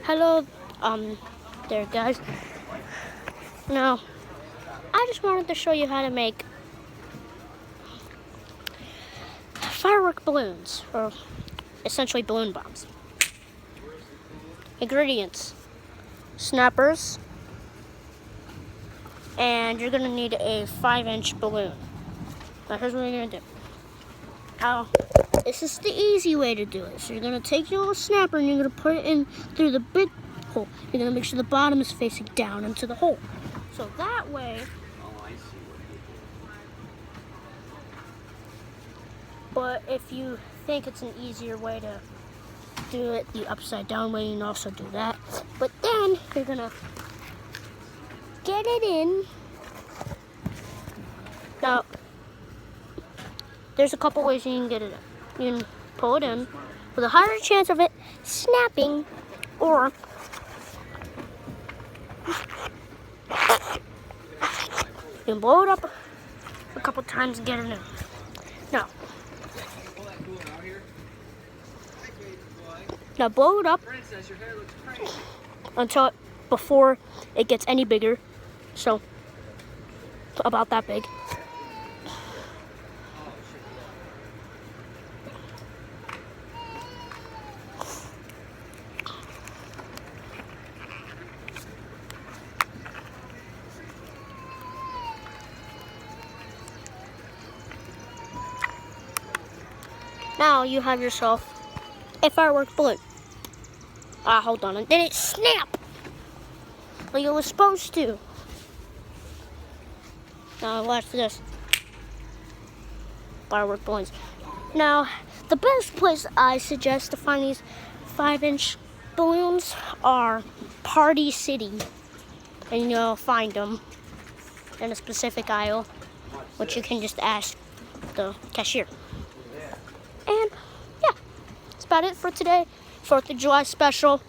Hello, there guys. Now, I just wanted to show you how to make firework balloons, or essentially balloon bombs. Ingredients: snappers, and you're gonna need a 5-inch balloon. Now here's what you're gonna do. Now, this is the easy way to do it. So you're gonna take your little snapper and you're gonna put it in through the big hole. You're gonna make sure the bottom is facing down into the hole. So that way, but if you think it's an easier way to do it the upside down way, you can also do that. But then you're gonna get it in. Now, there's a couple ways you can get it in. You can pull it in with a higher chance of it snapping, or you can blow it up a couple times and get it in. Now blow it up until before it gets any bigger. So about that big. Now you have yourself a firework balloon. Hold on, and then it snap like it was supposed to. Now watch this. Firework balloons. Now, the best place I suggest to find these 5-inch balloons are Party City. And you'll find them in a specific aisle, which you can just ask the cashier. And yeah, that's about it for today. 4th of July special.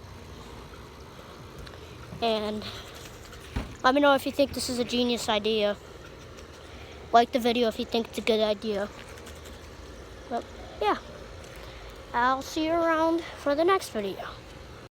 And let me know if you think this is a genius idea. Like the video if you think it's a good idea. But yeah, I'll see you around for the next video.